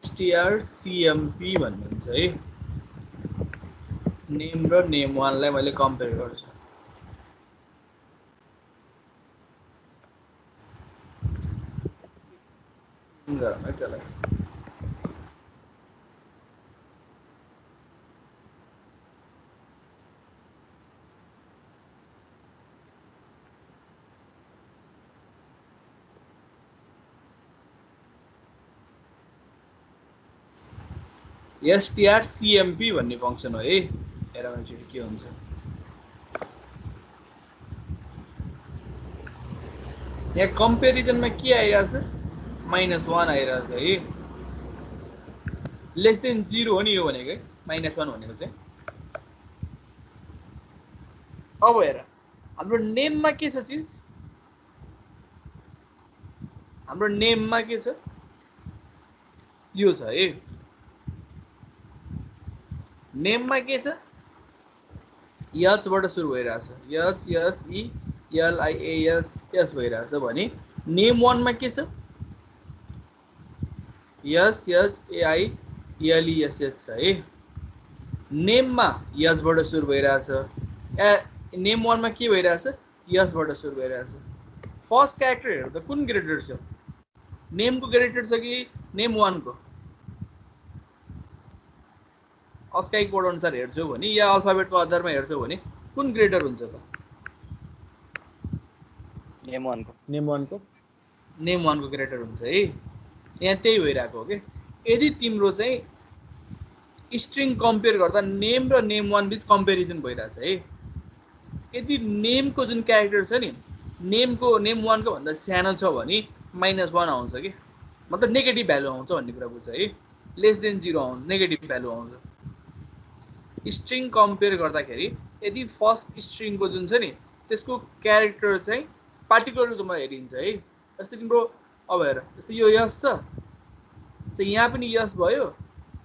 strcmp भन्ने हुन्छ है नेम र नेम वानलाई मैले कम्पेयर गर्छु गरौँ है त्यसलाई strcmp भन्ने फंक्सन हो है हेरौँ एकचोटि के हुन्छ यहाँ कम्पेरिजनमा के आइरहेछ -1 आइरहेछ है लेस देन 0 हो नि यो भनेको है -1 भनेको चाहिँ अब हेर हाम्रो नेममा के छ चीज हाम्रो नेममा के छ यो छ है नेममा के छ एच बाट सुरु भइरहेछ H S E L I A S भइरहेछ भने नेम 1 मा के छ S H A I L E S S छ है नेम मा एच बाट सुरु भइरहेछ नेम 1 मा के भइरहेछ एस बाट सुरु भइरहेछ फर्स्ट क्यारेक्टर हेर्नु त कुन ग्रेटर छ नेम को ग्रेटर छ कि नेम 1 को अस्काई कोड अनुसार हेर्छौ भने या अल्फाबेट को आधारमा हेर्छौ भने कुन ग्रेटर हुन्छ त नेम 1 को नेम 1 को ग्रेटर हुन्छ है यहाँ त्यही भइराको हो के यदि तिम्रो चाहिँ स्ट्रिङ कम्पेयर गर्दा नेम र नेम 1 बीच कम्पेरिजन भइराछ है यदि नेम को जुन क्यारेक्टर छ नि नेम 1 को भन्दा सानो छ भने -1 आउँछ के मतलब नेगेटिभ भ्यालु आउँछ भन्ने कुरा बुझ्छ है लेस देन 0 आउँछ नेगेटिभ भ्यालु आउँछ स्ट्रिङ कम्पेयर गर्दाखेरि यदि फर्स्ट स्ट्रिङ को जुन छ नि त्यसको क्यारेक्टर चाहिँ पार्टिकुलर रूपमा हेरिन्छ है जस्तै तिम्रो अब हेर जस्तै यो यस छ जस्तै यहाँ पनि यस भयो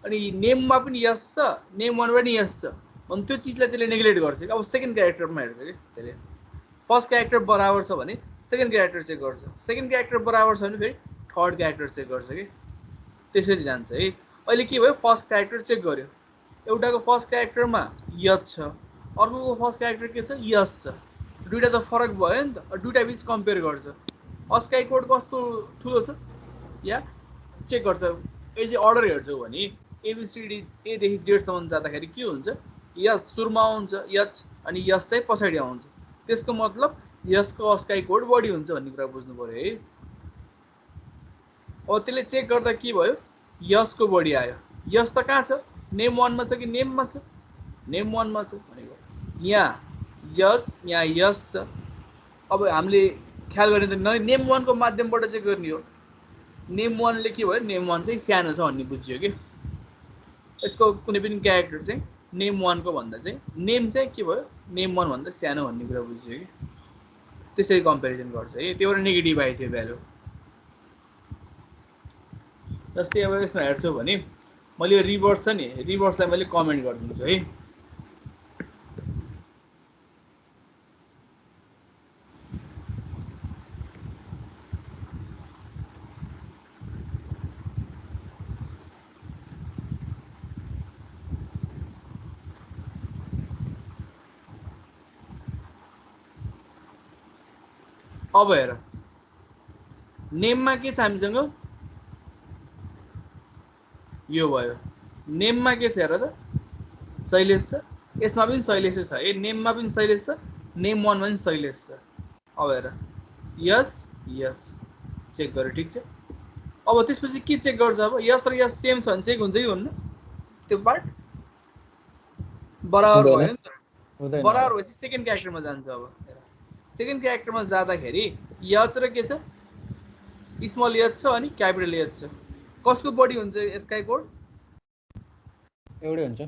अनि नेममा पनि यस छ नेम 1 पनि यस छ अनि त्यो चीजलाई त्यसले नेग्लेक्ट गर्छ अब सेकेन्ड क्यारेक्टरमा हेर्छ के त्यसले फर्स्ट क्यारेक्टर बराबर छ भने सेकेन्ड क्यारेक्टर चेक गर्छ सेकेन्ड क्यारेक्टर बराबर छ भने फेरि थर्ड क्यारेक्टर चेक गर्छ के त्यसरी जान्छ है अहिले के भयो फर्स्ट क्यारेक्टर चेक गर्यो एउटाको फर्स्ट क्यारेक्टरमा यस छ अर्कोको फर्स्ट क्यारेक्टर के छ यस छ दुईटा त फरक भयो नि त दुईटा बीच कम्पेयर गर्छ अस्काई कोड कसको ठुलो छ या चेक गर्छ यदि अर्डर हेर्छौ भने एबीसीडी ए देखि जेड सम्म जाँदाखेरि के हुन्छ यस सुरुमा आउँछ यस अनि यस चाहिँ पछाडी आउँछ त्यसको मतलब यसको अस्काई कोड बढी हुन्छ भन्ने कुरा बुझ्नु पर्यो है अब त्यसले चेक गर्दा के भयो यसको बढी आयो यस त कहाँ छ नेम 1 मा छ कि नेममा छ नेम 1 मा छ भनेको यहाँ यस यहाँ यस छ अब हामीले ख्याल गर्ने त नेम 1 को माध्यमबाट चाहिँ गर्ने हो नेम 1 ले के भयो नेम 1 चाहिँ सानो छ भन्ने बुझ्यो के यसको कुनै पनि क्यारेक्टर चाहिँ नेम 1 को भन्दा चाहिँ नेम चाहिँ के भयो नेम 1 भन्दा सानो भन्ने कुरा बुझ्यो के त्यसरी कम्पेरिजन गर्छ है त्यो भएर नेगेटिभ आयो त्यो भ्यालु जस्तै अब यसमा हेर्छौ भने मैले यो रिभर्स छ नि रिभर्सलाई मैले कमेन्ट गरिदिन्छु है अब हेर नेममा के छ हामीसँग यो भयो नेममा के छ हेर त शैलेश छ यसमा पनि शैलेश छ है नेममा पनि शैलेश छ नेम 1 मा पनि शैलेश छ अब हेर यस यस चेक गर्यो ठीक छ अब त्यसपछि के चेक गर्छ अब यस र यस सेम छ भने चेक हुन्छ कि हुन्न त्यो पार्ट बराबर भयो नि त बराबर भएपछि सेकेन्ड क्यारेक्टरमा जान्छ अब सेकेन्ड क्यारेक्टरमा जाँदाखेरि एच र के छ स्मल एच छ अनि क्यापिटल एच छ कसको बढी हुन्छ स्काई कोड एउटै हुन्छ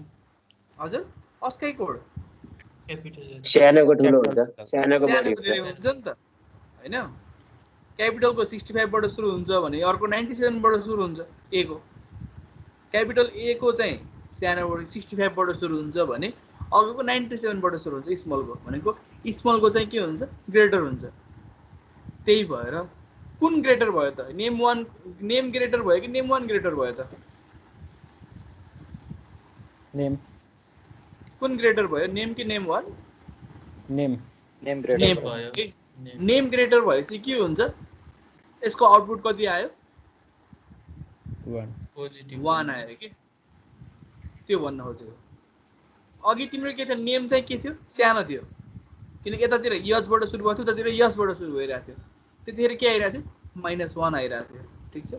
हजुर अस्काई कोड क्यापिटल सानोको ठुलो हुन्छ सानोको बढी धेरै हुन्छ नि त हैन क्यापिटलको 65 बाट सुरु हुन्छ भने अर्को 97 बाट सुरु हुन्छ ए को क्यापिटल ए को चाहिँ सानोबाट 65 बाट सुरु हुन्छ भने अर्कोको 97 बाट सुरु हुन्छ स्मलको भनेको स्मलको चाहिँ के हुन्छ ग्रेटर हुन्छ त्यही भएर कुन ग्रेटर भयो त नेम 1 नेम ग्रेटर भयो कि नेम 1 ग्रेटर भयो त नेम कुन ग्रेटर भयो, नेम कि name one? Name name name greater भयो कि नेम ग्रेटर भएपछि के हुन्छ, यसको आउटपुट कति आयो? 1 आयो कि, त्यो भन्न खोजेको। अघि तिम्रो के थियो, नेम चाहिँ के थियो, सानो थियो, किनकि यतातिर यजबाट सुरु भएको थियो, उतातिर यसबाट सुरु भइरहेको थियो, त्यतिखेर के आइरहेको थियो, -1 आइरहेको थियो। ठिक छ,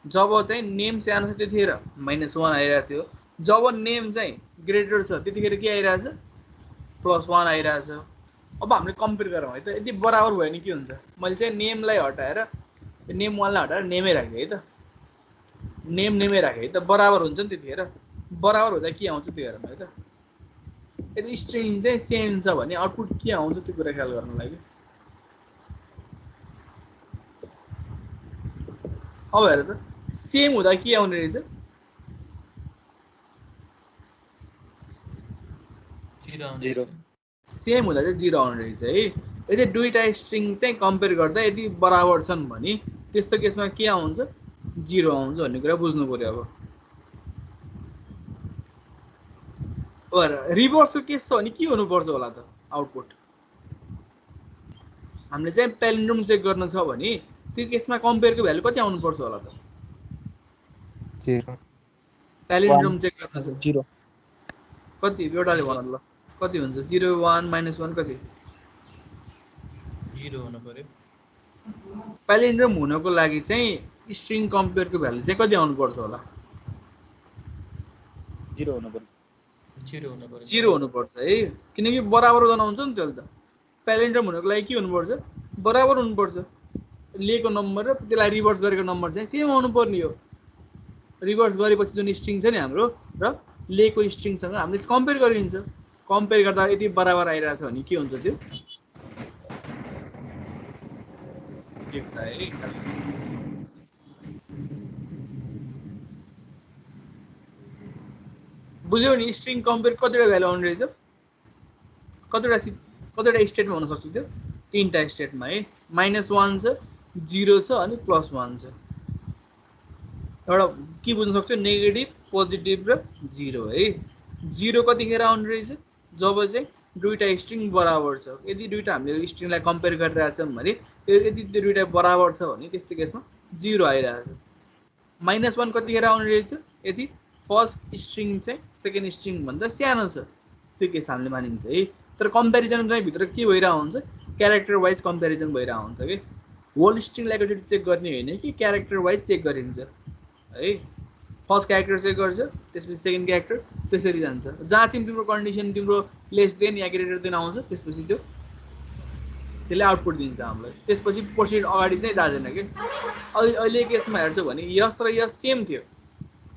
जब चाहिँ नेम सानो छ त्यतिखेर -1 आइरहेको थियो, जब नेम चाहिँ ग्रेटर छ त्यतिखेर के आइरहेछ, +1 आइरहेछ। अब हामीले कम्पेयर गरौँ है त, यदि बराबर भयो भने के हुन्छ, मैले चाहिँ नेमलाई हटाएर नेम वानलाई हटाएर नेमै राखेँ है त, नेमै राखेँ है त, बराबर हुन्छ नि त्यतिखेर। बराबर हुँदा के आउँछ त्यो हेरौँ है त। यदि स्ट्रिङ चाहिँ सेम छ भने आउटपुट के आउँछ त्यो कुरा ख्याल गर्नु लागि। अब हेर त, सेम हुँदा के आउने रहेछ, 0 सेम हुँदा चाहिँ 0 आउने रहेछ है। यदि दुईटा स्ट्रिङ चाहिँ कम्पेयर गर्दा यदि बराबर छन् भने त्यस्तो केसमा के आउँछ, 0 आउँछ भन्ने कुरा बुझ्नु पर्यो। अब रिभर्सको केस छ भने के हुनुपर्छ होला त आउटपुट, हामीले चाहिँ प्यालिन्ड्रोम चेक गर्न छ भने त्यो केसमा कम्पेयरको भ्यालु कति आउनुपर्छ होला त? 0 प्यालिन्ड्रोम चेक गर्न छ 0 कति, एउटाले भन ल कति हुन्छ, 0 1 -1 कति? 0 हुनु पर्यो। प्यालिन्ड्रोम हुनको लागि चाहिँ स्ट्रिङ कम्पेयरको भ्यालु चाहिँ कति आउनुपर्छ होला? 0 हुनु पर्यो। 0 हुनुपर्छ है, किनकि बराबर गनाउँछ नि त्यसले त। प्यालिन्ड्रोम हुनको लागि के हुनुपर्छ, बराबर हुनुपर्छ। लिएको नम्बर र त्यसलाई रिभर्स गरेको नम्बर चाहिँ सेम आउनु पर्ने हो। रिभर्स गरेपछि जुन स्ट्रिङ छ नि हाम्रो र लिएको स्ट्रिङसँग हामीले कम्पेयर गरिन्छ, कम्पेयर गर्दा यदि बराबर आइरहेछ भने के हुन्छ त्यो कुरा है। बुझ्यौ नि, स्ट्रिङ कम्पेयर कतिवटा भ्यालु आउने रहेछ, कतिवटा स्टेटमा हुन सक्छ त्यो, 3टा स्टेटमा है। -1 छ, 0 छ अनि +1 छ। एउटा के बुझ्न सक्छौ, नेगेटिभ, पोजिटिभ र 0 है। 0 कतिखेर आउने रहेछ, जब चाहिँ दुईटा स्ट्रिङ बराबर छ। यदि दुईटा हामीले स्ट्रिङलाई कम्पेयर गरिरहेछौँ भने यदि त्यो दुईटा बराबर छ भने त्यस्तो केसमा 0 आइरहेछ। -1 कतिखेर आउने रहेछ, यदि फर्स्ट स्ट्रिङ चाहिँ सेकेन्ड स्ट्रिङ भन्दा सानो छ, त्यो केस हामीले मानिन्छ है। तर कम्पेरिजन चाहिँ भित्र के भइरहेको हुन्छ, क्यारेक्टर वाइज कम्पेरिजन भइरहेको हुन्छ कि होल स्ट्रिङलाई एकचोटि चेक गर्ने होइन कि क्यारेक्टर वाइज चेक गरिन्छ है। फर्स्ट क्यारेक्टर चेक गर्छ, त्यसपछि सेकेन्ड क्यारेक्टर, त्यसरी जान्छ। जहाँ चाहिँ तिम्रो कन्डिसन तिम्रो लेस देन या ग्रेटर देन आउँछ त्यसपछि त्यसले आउटपुट दिन्छ हामीलाई, त्यसपछि प्रोसिड अगाडि चाहिँ जाँदैन कि। अहिले केसमा हेर्छौ भने यस र यस सेम थियो,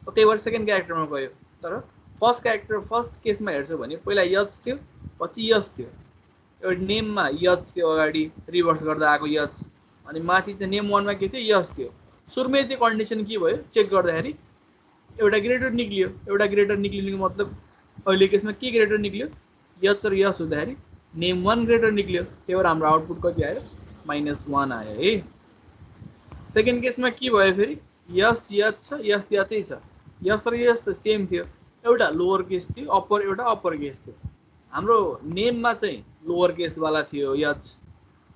त्यही भएर सेकेन्ड क्यारेक्टरमा गयो। तर फर्स्ट केसमा हेर्छौ भने पहिला यच थियो, पछि यस थियो। एउटा नेममा यच थियो अगाडि, रिभर्स गर्दा आएको यच, अनि माथि चाहिँ नेम वानमा के थियो, यस थियो। सुरुमै त्यो कन्डिसन के भयो, चेक गर्दाखेरि एउटा ग्रेटर निक्लियो। एउटा ग्रेटर निक्लिनुको मतलब अहिले केसमा के ग्रेटर निक्लियो, यच र यस हुँदाखेरि नेम 1 ग्रेटर निक्लियो। त्यही भएर हाम्रो आउटपुट कति आयो, -1 आयो है। सेकेन्ड केसमा के भयो, फेरि यस यच छ, यस यचै छ, यस र यस त सेम थियो। एउटा लोवर केस थियो, एउटा अप्पर केस थियो। हाम्रो नेममा चाहिँ लोवर केसवाला थियो यच,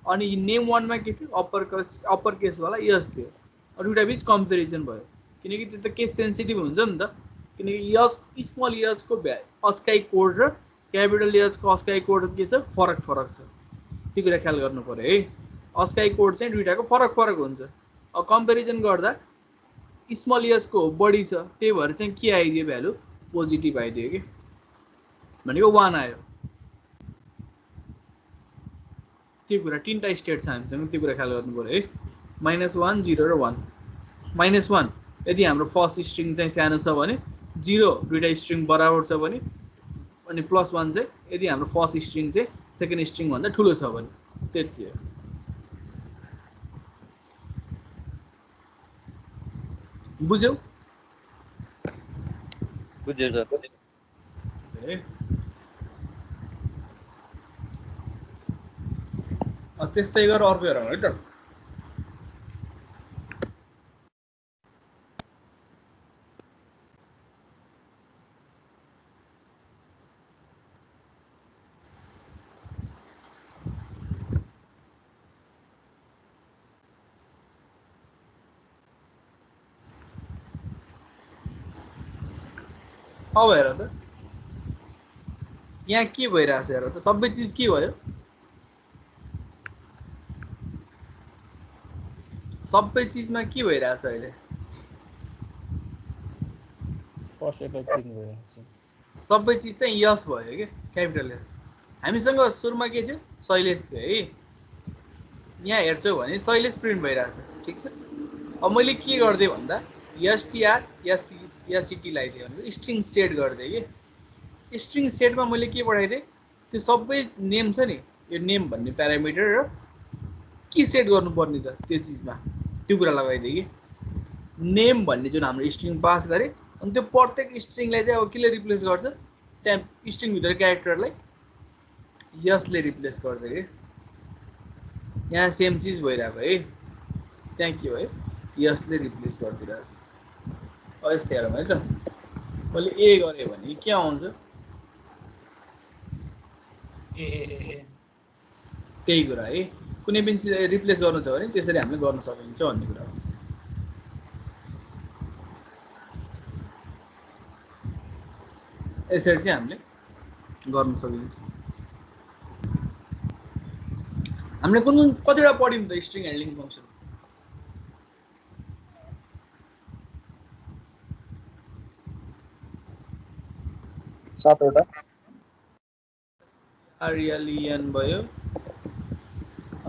अनि नेम वानमा के थियो, अप्पर केसवाला यस थियो। दुईवटा बिच कम्पेरिजन भयो, किनकि त्यो त केस सेन्सिटिभ हुन्छ नि त। किनकि यस स्मल यचको अस्काई कोड र क्यापिटल यचको अस्काई कोड के छ, फरक छ। त्यो कुरा ख्याल गर्नु पर्यो है। अस्काई कोड चाहिँ दुईवटाको फरक हुन्छ। अब कम्पेरिजन गर्दा स्मल यचको बढी छ, त्यही भएर चाहिँ के आइदियो, भ्यालु पोजिटिभ आइदियो कि, भनेको 1 आयो। त्यो कुरा 3टा स्टेट छ हामीसँग, त्यो कुरा ख्याल गर्नु पर्यो है। -1 0 र 1। -1 यदि हाम्रो फर्स्ट स्ट्रिङ चाहिँ सानो छ भने, 0 दुईटा स्ट्रिङ बराबर छ भने, अनि +1 चाहिँ यदि हाम्रो फर्स्ट स्ट्रिङ चाहिँ सेकेन्ड स्ट्रिङ भन्दा ठुलो छ भने, त्यति हो। बुझ्यौ? बुझ्यो सर। त्यस्तै गरेर अर्को हेरौँ है त। अब हेर त यहाँ के भइरहेछ हेर त सबै चिज के भयो सबै चिजमा के भइरहेछ अहिले फर्स्ट एभ्रिथिङ भइरहेछ सबै चिज चाहिँ यस भयो के क्यापिटल एस हामीसँग सुरुमा के थियो शैलेश थियो है यहाँ हेर्छौ भने शैलेश प्रिन्ट भइरहेछ ठिक छ अब मैले के गर्दै भन्दा एसटीआर एससीटी लाई थियो भने स्ट्रिङ सेट गर्दै के स्ट्रिङ सेटमा मैले के पठाइदिएँ त्यो सबै नेम छ नि यो नेम भन्ने प्यारामिटर र के सेट गर्नुपर्ने त त्यो चिजमा त्यो कुरा लगाइदिएँ कि नेम भन्ने जुन हाम्रो स्ट्रिङ पास गरे अनि त्यो प्रत्येक स्ट्रिङलाई चाहिँ अब केले रिप्लेस गर्छ त्यहाँ स्ट्रिङभित्र क्यारेक्टरलाई यसले रिप्लेस गर्छ कि यहाँ सेम चिज भइरहेको है त्यहाँ के भयो यसले रिप्लेस गरिदिरहेछ अब यस्तै हेरौँ है त मैले ए गरेँ भने के आउँछ त्यही कुरा है कुनै पनि चिज रिप्लेस गर्नु छ भने त्यसरी हामीले गर्न सकिन्छ भन्ने कुरा हो यसरी चाहिँ हामीले गर्न सकिन्छ हामीले कुन कतिवटा पढ्यौँ त स्ट्रिङ ह्यान्डलिङ फङ्सन 7 वटा RLEN भयो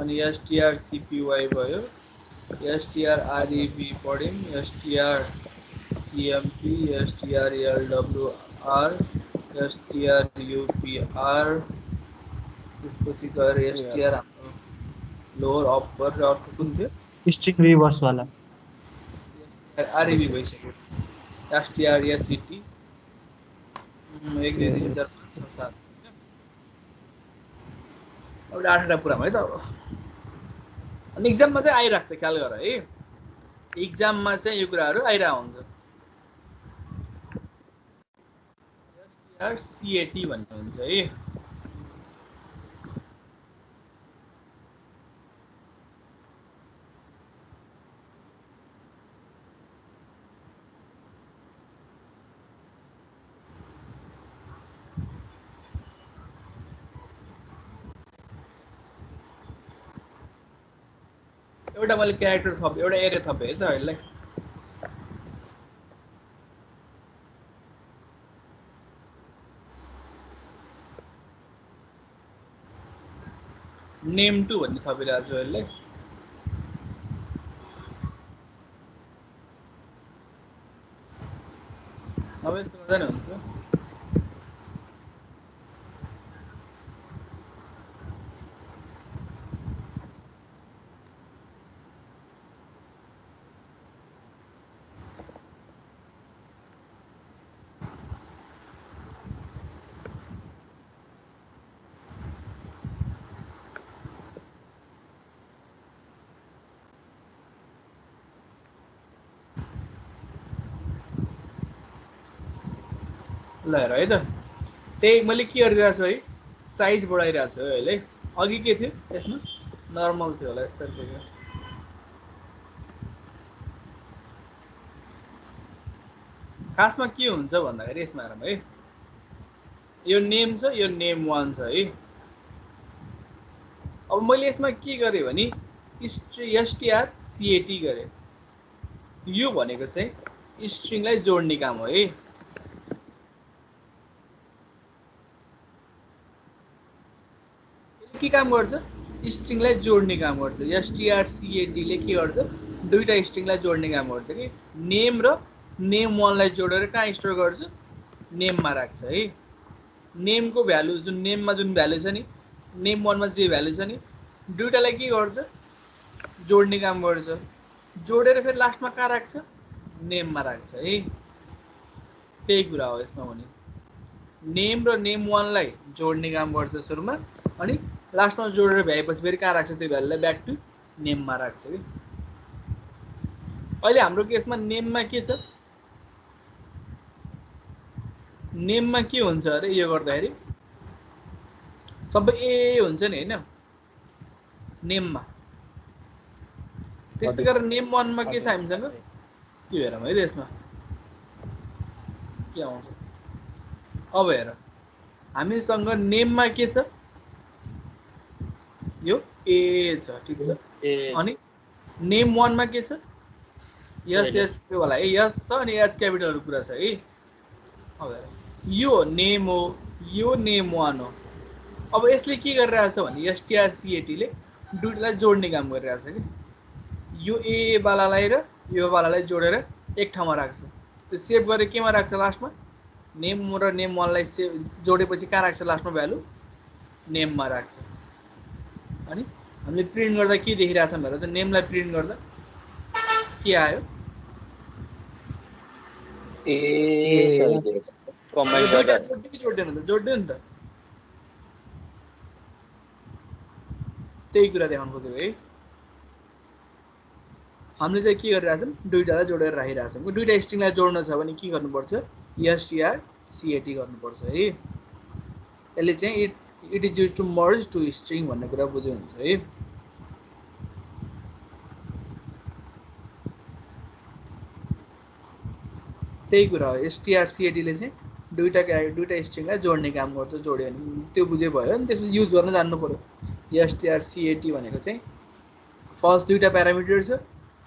अनि STRCPY भयो STRREB पढ्यौँ STRCMP STRLWR STRUPR त्यसपछि गएर STR हाम्रो लोअर अप्पर र अर्को कुन थियो स्ट्रिङ रिभर्स वाला REB भइसक्यो STRSCT 1 2 3 4 5 6 7 अब 8 पुरामा है त अब अनि एक्जाममा चाहिँ आइराख्छ ख्याल गर है एक्जाममा चाहिँ यो कुराहरू आइरहेको हुन्छ STRCAT भन्ने हुन्छ है एउटा मैले क्यारेक्टर थपेँ एउटा एरे थपेँ है त अहिले नेम 2 भन्ने थपिरहेको छु अहिले अब यस्तो गर्दा नि हुन्छ ल हेर है त त्यही मैले के गरिरहेको छु है साइज बढाइरहेको छु है अहिले अघि के थियो त्यसमा नर्मल थियो होला यस्तो थियो खासमा के हुन्छ भन्दाखेरि यसमा हेरौँ है यो नेम छ यो नेम 1 छ है अब मैले यसमा के गरेँ भने STRCAT गरेँ यो भनेको चाहिँ स्ट्रिङलाई जोड्ने काम हो है के काम गर्छ स्ट्रिङलाई जोड्ने काम गर्छ STRCAT ले के गर्छ दुईटा स्ट्रिङलाई जोड्ने काम गर्छ कि नेम र नेम 1 लाई जोडेर कहाँ स्टोर गर्छ नेममा राख्छ है नेमको भ्यालु जुन नेममा जुन भ्यालु छ नि नेम 1 मा जे भ्यालु छ नि दुईटालाई के गर्छ जोड्ने काम गर्छ जोडेर फेरि लास्टमा कहाँ राख्छ नेममा राख्छ है त्यही कुरा हो यसमा भने नेम र नेम 1 लाई जोड्ने काम गर्छ सुरुमा अनि लास्टमा जोडेर भ्याएपछि फेरि कहाँ राख्छ त्यो भ्यालुलाई ब्याक टु नेममा राख्छ कि अहिले हाम्रो केसमा नेममा के छ नेममा के हुन्छ अरे यो गर्दाखेरि सबै ए हुन्छ नि हैन नेममा त्यस्तै गरेर नेम 1 मा के छ हामीसँग त्यो हेरौँ है यसमा के आउँछ अब हेर हामीसँग नेममा के छ यो ए छ ठीक छ ए अनि नेम 1 मा के छ यस छैन। यस त्यो होला है यस छ अनि एच क्यापिटलहरु कुरा छ है अब हेर यो नेम हो यो नेम 1 हो अब यसले के गरिरहेछ भने strcat ले दुईटालाई जोड्ने काम गरिरहेछ के यो ए वालालाई र यो वालालाई जोडेर एक ठाउँमा राख्छ त्यो सेभ गरेर केमा राख्छ लास्टमा नेम र नेम 1 लाई जोडेपछि कहाँ राख्छ लास्टमा भ्यालु नेममा राख्छ अनि हामीले प्रिन्ट गर्दा के देखिरहेछ भन्दा त नेमलाई प्रिन्ट गर्दा के आयो ए सरी कम्बाइन दुईटा गर्दा जोड्दै कि जोड्दैन त जोड्दैन नि त त्यही कुरा देखाउनु खोजेको है हामीले चाहिँ के गरिरहेछौँ दुईटालाई जोडेर राखिरहेछौँ दुईटा स्ट्रिङलाई जोड्न छ भने के गर्नुपर्छ strcat गर्नुपर्छ है यसले चाहिँ it is use to merge two string भन्ने कुरा बुझ्यो हुन्छ है त्यही कुरा हो strcat ले चाहिँ दुईटा स्ट्रिङलाई जोड्ने काम गर्छ जोड्यो भने त्यो बुझे भयो नि त्यसपछि युज गर्न जान्नु पर्यो strcat भनेको चाहिँ फर्स्ट दुईटा प्यारामिटर छ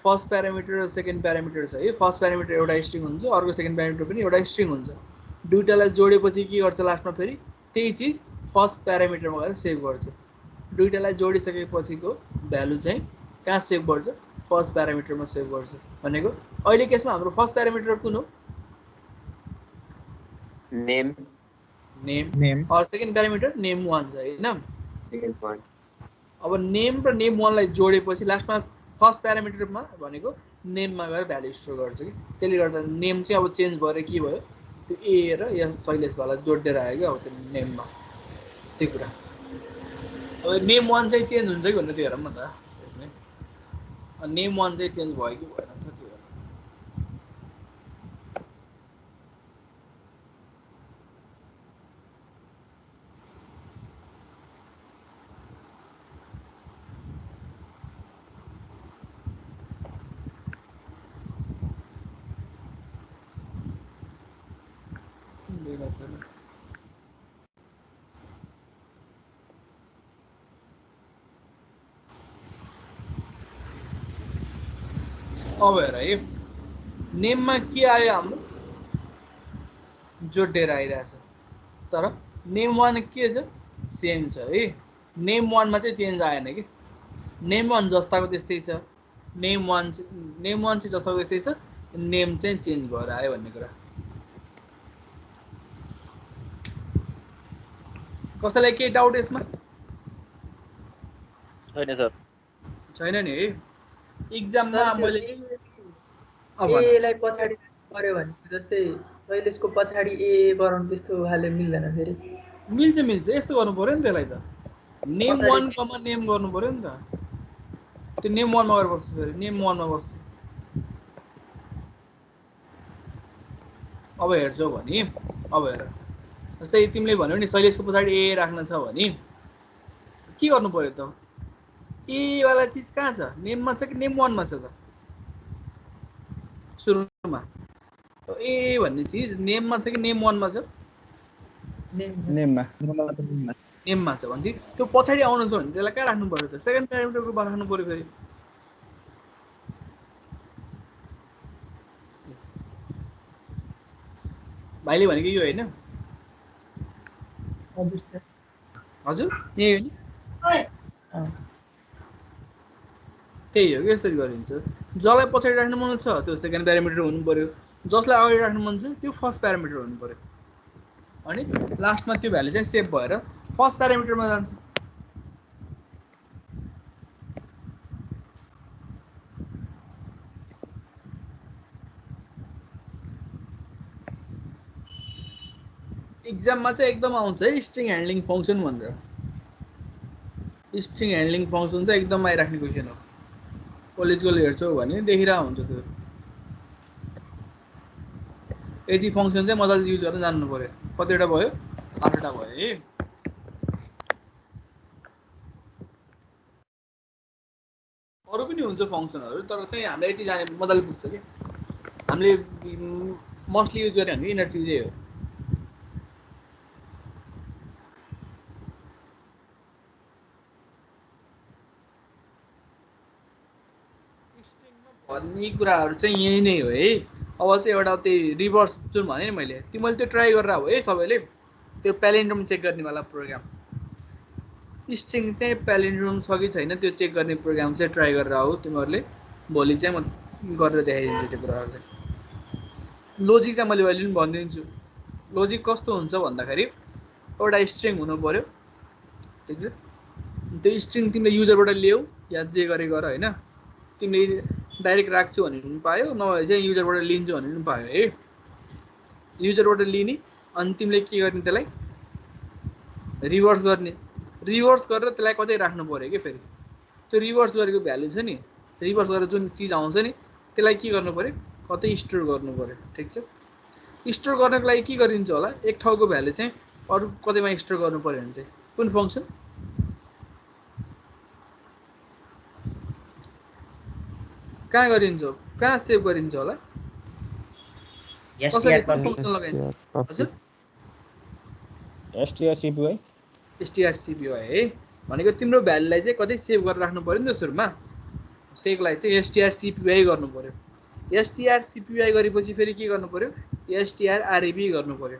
फर्स्ट प्यारामिटर र सेकेन्ड प्यारामिटर छ है फर्स्ट प्यारामिटर एउटा स्ट्रिङ हुन्छ अर्को सेकेन्ड प्यारामिटर पनि एउटा स्ट्रिङ हुन्छ दुईटालाई जोडेपछि के गर्छ लास्टमा फेरि त्यही चिज फर्स्ट प्यारामिटरमा गएर सेभ गर्छ दुईटालाई जोडिसकेपछिको भ्यालु चाहिँ कहाँ सेभ गर्छ फर्स्ट प्यारामिटरमा सेभ गर्छ भनेको अहिले केसमा हाम्रो फर्स्ट प्यारामिटर कुन हो नेम नेम और सेकेन्ड प्यारामिटर नेम 1 छ हैन अब नेम र नेम 1 लाई जोडेपछि लास्टमा फर्स्ट प्यारामिटरमा भनेको नेममा गएर भ्यालु स्टोर गर्छ कि त्यसले गर्दा नेम चाहिँ अब चेन्ज भएर के भयो त्यो ए र यस शैलेशवाला जोडेर आयो क्या अब त्यो नेममा त्यही कुरा अब नेम 1 चाहिँ चेन्ज हुन्छ कि भन्ने त्यो हेरौँ न त यसमै नेम 1 चाहिँ चेन्ज भयो कि भएन त त्यो अब हेर है नेममा के आयो हाम्रो जोडेर आइरहेछ तर नेम 1 के छ सेम छ है नेम 1 मा चाहिँ चेन्ज आएन कि नेम 1 जस्ताको त्यस्तै छ नेम 1 चाहिँ जस्ताको त्यस्तै छ नेम चाहिँ चेन्ज भएर आयो भन्ने कुरा कसैलाई के डाउट यसमा छैन सर छैन नि है एक्जाममा मैले ए लाई पछाडी पर्यो भने जस्तै शैलेशको पछाडी ए गराउनु त्यस्तो हाले मिल्दैन फेरि मिल्छ यस्तो गर्नु पर्यो नि त्यसलाई त नेम 1 कमा नेम गर्नु पर्यो नि त त्यो नेम 1 मा गएर बस्छ फेरि नेम 1 मा बस्छ अब हेर्छौ भने अब हेर जस्तै तिमीले भन्यौ नि शैलेशको पछाडी ए राख्न छ भने के गर्नु पर्यो त ए वाला चीज कहाँ छ नेममा छ कि नेम 1 मा छ त सुरुमा ए भन्ने चीज नेममा छ कि नेम 1 मा छ नेममा नेममा छ भने त्यो पछाडी आउनु छ भने त्यसलाई कहाँ राख्नु पर्यो त सेकेन्ड प्यारामिटर ग्रुपमा राख्नु पर्यो फेरि भाइले भनेको यो हैन हजुर सर हजुर यही हो नि त्यही हो कि यसरी गरिन्छ जसलाई पछाडी राख्नु मन छ त्यो सेकेन्ड प्यारामिटर हुनु पर्यो जसलाई अगाडि राख्नु मन छ त्यो फर्स्ट प्यारामिटर हुनु पर्यो अनि लास्टमा त्यो भ्यालु चाहिँ सेभ भएर फर्स्ट प्यारामिटरमा जान्छ एक्जाममा चाहिँ एकदम आउँछ है स्ट्रिङ ह्यान्डलिङ फङ्सन भनेर स्ट्रिङ ह्यान्डलिङ फङ्सन चाहिँ एकदम आइराख्ने क्वेसन हो कलेजको हेर्छौ भने देखिरहेको हुन्छ त्यो यदि फङ्सन चाहिँ मजाले युज गर्न जान्नु पर्यो कतिवटा भयो 8वटा भयो है अरू पनि हुन्छ फङ्सनहरू तर चाहिँ हामीले यति जाने मजाले बुझ्छ कि हामीले मोस्टली युज गरे भने यिनीहरू चिजै हो स्ट्रिङमा भन्ने कुराहरू चाहिँ यही नै हो है। अब चाहिँ एउटा त्यही रिभर्स जुन भने नि मैले तिमीले त्यो ट्राई गरेर हो है सबैले त्यो प्यालेन्ड्रोम चेक गर्नेवाला प्रोग्राम। स्ट्रिङ चाहिँ प्यालेन्ड्रोम छ कि छैन त्यो चेक गर्ने प्रोग्राम चाहिँ ट्राई गरेर हो तिमीहरूले। भोलि चाहिँ म गरेर देखाइदिन्छु त्यो कुराहरू चाहिँ। लोजिक चाहिँ मैले अहिले पनि भनिदिन्छु। लोजिक कस्तो हुन्छ भन्दाखेरि एउटा स्ट्रिङ हुनु पऱ्यो, ठिक छ। त्यो स्ट्रिङ तिमीले युजरबाट ल्याऊ या जे गरे गर होइन। तिमीले डाइरेक्ट राख्छु भने पनि पायो, नभए चाहिँ युजरबाट लिन्छु भने पनि पायो है। युजरबाट लिने अनि तिमीले के गर्ने त्यसलाई रिभर्स गर्ने। रिभर्स गरेर त्यसलाई कतै राख्नु पऱ्यो कि फेरि त्यो रिभर्स गरेको भ्यालु छ नि, रिभर्स गरेर जुन चिज आउँछ नि त्यसलाई के गर्नु पऱ्यो कतै स्टोर गर्नु पऱ्यो, ठिक छ। स्टोर गर्नको लागि के गरिन्छ होला, एक ठाउँको भ्यालु चाहिँ अरू कतैमा स्टोर गर्नु पऱ्यो भने चाहिँ कुन फङ्सन कहाँ गरिन्छ, कहाँ सेभ गरिन्छ होला, कसरी कुन फङ्सन लगाइन्छ? हजुर strcpy strcpy है भनेको तिम्रो भ्यालुलाई चाहिँ कतै सेभ गरेर राख्नु पऱ्यो नि त सुरुमा, त्यही लागि चाहिँ strcpy गर्नु पऱ्यो। strcpy गरेपछि फेरि के गर्नु पऱ्यो strrep गर्नु पऱ्यो।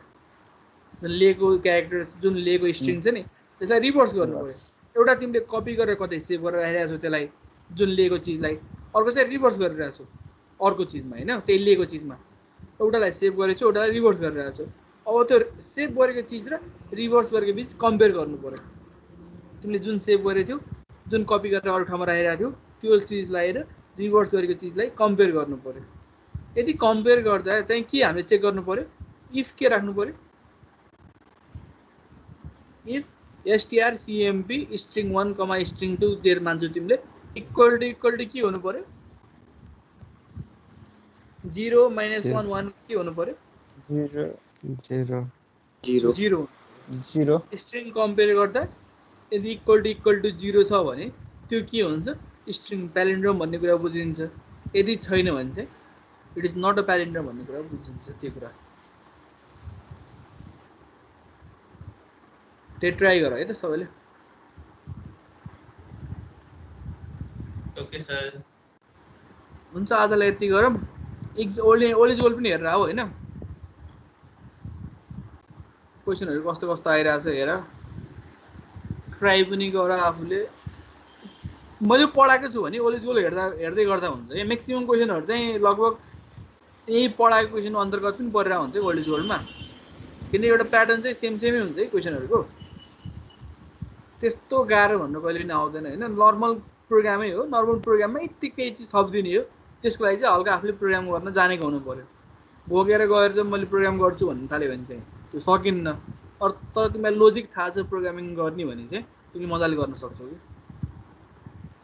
जुन लिएको क्यारेक्टर जुन लिएको स्ट्रिङ छ नि त्यसलाई रिभर्स गर्नु पऱ्यो। एउटा तिमीले कपी गरेर कतै सेभ गरेर राखिरहेको छौ त्यसलाई जुन लिएको चिजलाई, अर्को चाहिँ रिभर्स गरिरहेको छौ अर्को चिजमा होइन, त्यही लिएको चिजमा एउटालाई सेभ गरेको छु एउटालाई रिभर्स गरिरहेको छु। अब त्यो सेभ गरेको चिज र रिभर्स गरेको बिच कम्पेयर गर्नु पऱ्यो। तिमीले जुन सेभ गरेको थियौ जुन कपी गरेर अरू ठाउँमा राखिरहेको थियौ त्यो चिजलाई र रिभर्स गरेको चिजलाई कम्पेयर गर्नु पऱ्यो। यदि कम्पेयर गर्दा चाहिँ के हामीले चेक गर्नु पऱ्यो, इफ के राख्नु पऱ्यो, इफ strcmp string 1 string 2 जेर मान्छौ तिमीले इक्वल टु के हुनु पऱ्यो 0 - 1 1 के हुनु पऱ्यो 0 स्ट्रिङ कम्पेयर गर्दा यदि इक्वल टु 0 छ भने त्यो के हुन्छ स्ट्रिङ प्यालेन्ड्रोम भन्ने कुरा बुझिन्छ। यदि छैन भने चाहिँ इट इज नट अ प्यालेन्ड्रोम भन्ने कुरा बुझिन्छ। त्यो कुरा त्यो ट्राई गर है त सबैले। ओके सर हुन्छ आजलाई यति गरौँ। ओलिजिबल पनि हेरेर आऊ होइन, क्वेसनहरू कस्तो कस्तो आइरहेछ हेर, ट्राई पनि गर आफूले। मैले पढाएको छु भने ओलिजिबल हेर्दै गर्दा हुन्छ। यो म्याक्सिमम क्वेसनहरू चाहिँ लगभग यही पढाएको क्वेसन अन्तर्गत पनि परिरहेको हुन्छ ओलिजिबलमा, किनकि एउटा प्याटर्न चाहिँ सेमै हुन्छ है क्वेसनहरूको। त्यस्तो गाह्रो भन्नु कहिले पनि आउँदैन होइन, नर्मल प्रोग्रामै हो। नर्मल प्रोग्राममा यत्तिकै चिज थपिदिने हो, त्यसको लागि चाहिँ हल्का आफूले प्रोग्राम गर्न जानेको हुनु पऱ्यो। भोगेर गएर चाहिँ मैले प्रोग्राम गर्छु भन्नु थाल्यो भने चाहिँ त्यो सकिन्न। तर तिमीलाई लोजिक थाहा छ प्रोग्रामिङ गर्ने भने चाहिँ तिमीले मजाले गर्न सक्छौ कि।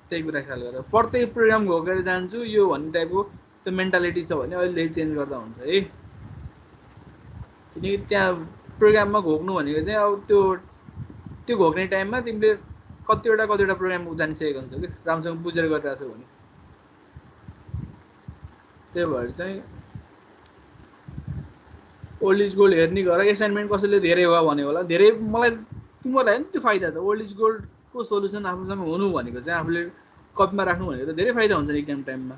त्यही कुरा ख्याल गरेर प्रत्येक प्रोग्राम घोकेर जान्छु यो भन्ने टाइपको त्यो मेन्टालिटी छ भने अहिले चेन्ज गर्दा हुन्छ है। किनकि त्यहाँ प्रोग्राममा घोक्नु भनेको चाहिँ अब त्यो घोक्ने टाइममा तिमीले कतिवटा प्रोग्राम जानिसकेको हुन्छ कि राम्रोसँग बुझेर गरिरहेको छौ भने। त्यही भएर चाहिँ ओल्ड इज गोल्ड हेर्ने गर। एसाइनमेन्ट कसैले धेरै भयो भने होला, धेरै मलाई तिमीहरूलाई नि त्यो फाइदा त ओल्ड इज गोल्डको सोल्युसन आफूसँग हुनु भनेको चाहिँ आफूले कपीमा राख्नु भनेको त धेरै फाइदा हुन्छ नि एक्जाम टाइममा।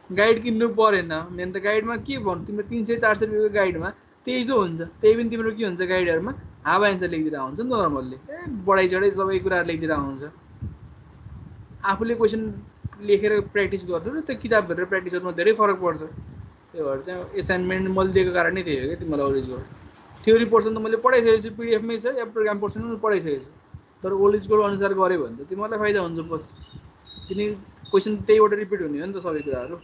गाइड किन्नु परेन, मेन त गाइडमा के भन्नु तिम्रो 300-400 रुपियाँको गाइडमा त्यही जो हुन्छ, त्यही पनि तिम्रो के हुन्छ गाइडहरूमा हावा एन्सर लेखिदिरहेको हुन्छ नि त नर्मल्ली। बढाइ चढाइ सबै कुराहरू लेखिदिरहेको हुन्छ। आफूले क्वेसन लेखेर प्र्याक्टिस गर्नु र त्यो किताब हेरेर प्र्याक्टिस गर्नुमा धेरै फरक पर्छ। त्यही भएर चाहिँ एसाइनमेन्ट मैले दिएको कारण नै त्यही हो कि तिमीलाई old is gold theory portion त मैले पढाइसकेको छु, पिडिएफमै छ, या प्रोग्राम पोर्सन पनि पढाइसकेको छु। तर ओल्ड इज गोल्ड अनुसार गऱ्यो भने त तिमीलाई फाइदा हुन्छ पछि, किनकि क्वेसन त्यहीबाट रिपिट हुने हो नि त सबै कुराहरू।